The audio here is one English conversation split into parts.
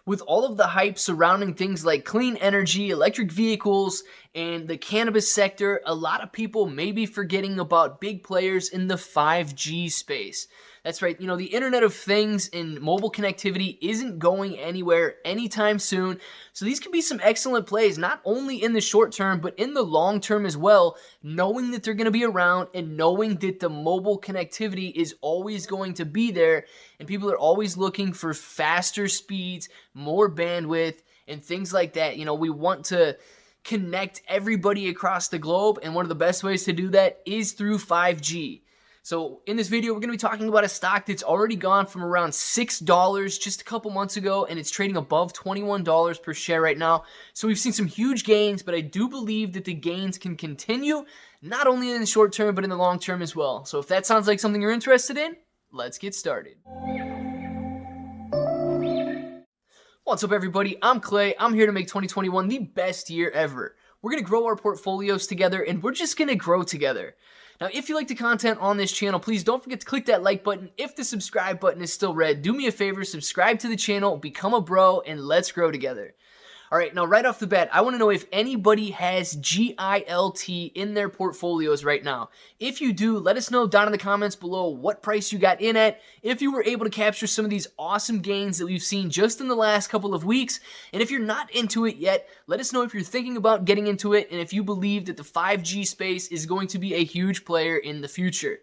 With all of the hype surrounding things like clean energy, electric vehicles, and the cannabis sector, a lot of people may be forgetting about big players in the 5G space. That's right, the Internet of Things and mobile connectivity isn't going anywhere anytime soon. So these can be some excellent plays, not only in the short term, but in the long term as well, knowing that they're going to be around and knowing that the mobile connectivity is always going to be there. And people are always looking for faster speeds, more bandwidth, and things like that. We want to connect everybody across the globe, and one of the best ways to do that is through 5G. So in this video, we're going to be talking about a stock that's already gone from around $6 just a couple months ago, and it's trading above $21 per share right now. So we've seen some huge gains, but I do believe that the gains can continue, not only in the short term, but in the long term as well. So if that sounds like something you're interested in, let's get started. What's up, everybody? I'm Clay. I'm here to make 2021 the best year ever. We're going to grow our portfolios together, and we're just going to grow together. Now, if you like the content on this channel, please don't forget to click that like button. If the subscribe button is still red, do me a favor, subscribe to the channel, become a bro, and let's grow together. All right, now right off the bat, I want to know if anybody has GILT in their portfolios right now. If you do, let us know down in the comments below what price you got in at, if you were able to capture some of these awesome gains that we've seen just in the last couple of weeks. And if you're not into it yet, let us know if you're thinking about getting into it and if you believe that the 5G space is going to be a huge player in the future.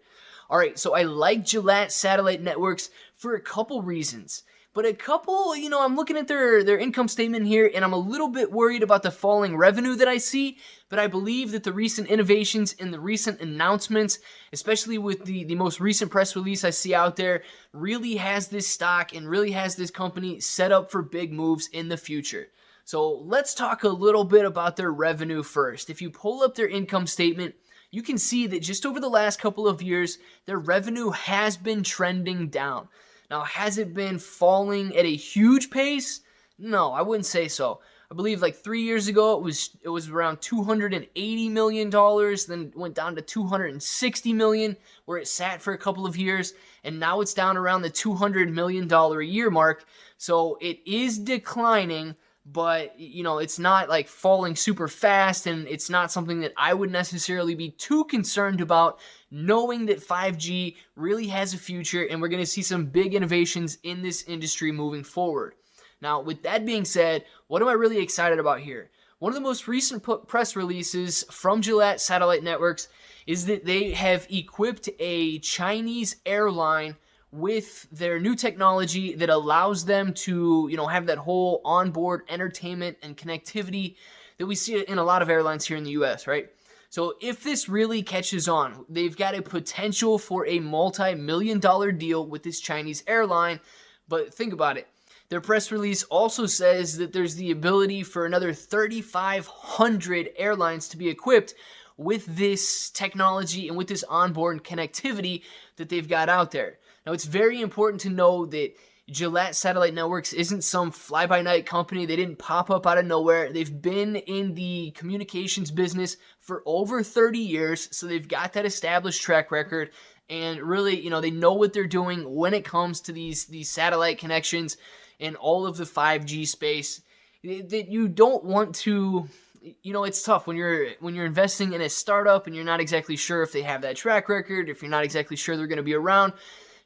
All right, so I like Gilat Satellite Networks for a couple reasons. But a couple, I'm looking at their income statement here, and I'm a little bit worried about the falling revenue that I see. But I believe that the recent innovations and the recent announcements, especially with the most recent press release I see out there, really has this stock and really has this company set up for big moves in the future. So let's talk a little bit about their revenue first. If you pull up their income statement, you can see that just over the last couple of years, their revenue has been trending down. Now, has it been falling at a huge pace? No, I wouldn't say so. I believe like 3 years ago, it was around $280 million, then went down to $260 million, where it sat for a couple of years, and now it's down around the $200 million a year mark. So it is declining, but it's not like falling super fast, and it's not something that I would necessarily be too concerned about, knowing that 5G really has a future and we're going to see some big innovations in this industry moving forward. Now, with that being said, what am I really excited about here? One of the most recent press releases from Gilat Satellite Networks is that they have equipped a Chinese airline with their new technology that allows them to, have that whole onboard entertainment and connectivity that we see in a lot of airlines here in the US, right? So if this really catches on, they've got a potential for a multi-million-dollar deal with this Chinese airline. But think about it. Their press release also says that there's the ability for another 3,500 airlines to be equipped with this technology and with this onboard connectivity that they've got out there. Now, it's very important to know that Gilat Satellite Networks isn't some fly-by-night company. They didn't pop up out of nowhere. They've been in the communications business for over 30 years, so they've got that established track record. And really, they know what they're doing when it comes to these satellite connections and all of the 5G space. That you don't want to, it's tough when you're investing in a startup and you're not exactly sure if they have that track record, if you're not exactly sure they're going to be around.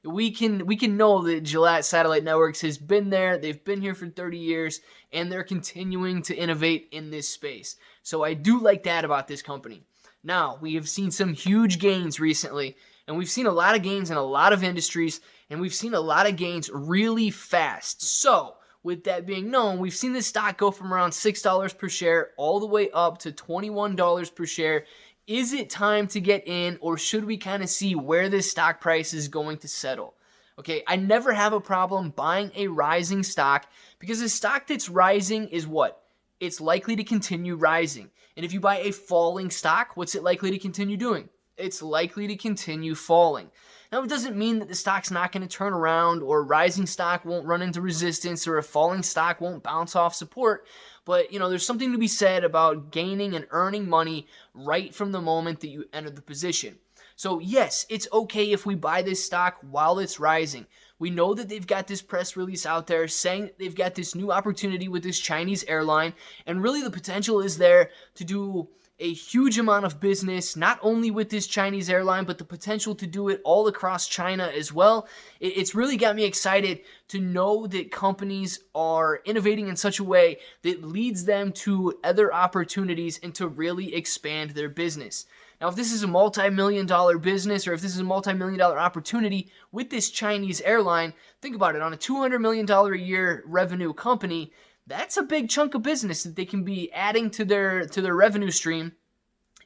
We can know that Gilat Satellite Networks has been there. They've been here for 30 years, and they're continuing to innovate in this space. So I do like that about this company. Now, we have seen some huge gains recently, and we've seen a lot of gains in a lot of industries, and we've seen a lot of gains really fast. So with that being known, we've seen this stock go from around $6 per share all the way up to $21 per share. Is it time to get in, or should we kind of see where this stock price is going to settle? Okay, I never have a problem buying a rising stock because a stock that's rising is what? It's likely to continue rising. And if you buy a falling stock, what's it likely to continue doing? It's likely to continue falling. Now, it doesn't mean that the stock's not going to turn around, or a rising stock won't run into resistance, or a falling stock won't bounce off support. But, there's something to be said about gaining and earning money right from the moment that you enter the position. So yes, it's okay if we buy this stock while it's rising. We know that they've got this press release out there saying that they've got this new opportunity with this Chinese airline, and really the potential is there to do a huge amount of business, not only with this Chinese airline, but the potential to do it all across China as well. It's really got me excited to know that companies are innovating in such a way that leads them to other opportunities and to really expand their business. Now, if this is a multi-million-dollar business, or if this is a multi-million-dollar opportunity with this Chinese airline, think about it. On a $200 million a year revenue company, that's a big chunk of business that they can be adding to their revenue stream,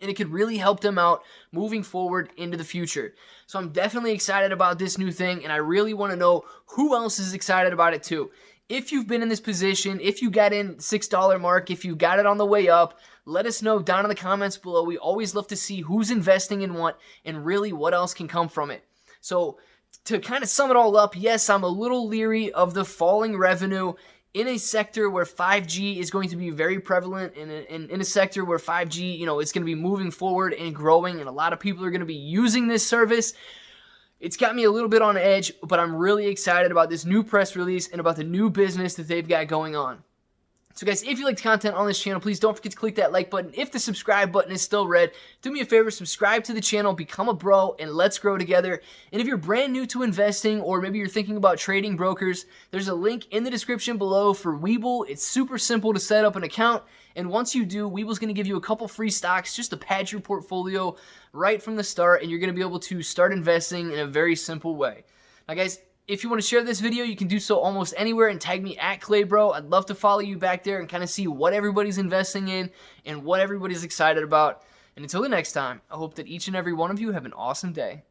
and it could really help them out moving forward into the future. So I'm definitely excited about this new thing, and I really want to know who else is excited about it too. If you've been in this position, if you got in $6 mark, if you got it on the way up, let us know down in the comments below. We always love to see who's investing in what and really what else can come from it. So to kind of sum it all up, yes, I'm a little leery of the falling revenue in a sector where 5G is going to be very prevalent, in a sector where 5G, is going to be moving forward and growing, and a lot of people are going to be using this service. It's got me a little bit on edge, but I'm really excited about this new press release and about the new business that they've got going on. So guys, if you liked content on this channel, please don't forget to click that like button. If the subscribe button is still red, do me a favor, subscribe to the channel, become a bro, and let's grow together. And if you're brand new to investing, or maybe you're thinking about trading brokers, there's a link in the description below for Webull. It's super simple to set up an account, and once you do, Webull's going to give you a couple free stocks just to pad your portfolio right from the start, and you're going to be able to start investing in a very simple way. Now guys, if you want to share this video, you can do so almost anywhere and tag me at ClayBro. I'd love to follow you back there and kind of see what everybody's investing in and what everybody's excited about. And until the next time, I hope that each and every one of you have an awesome day.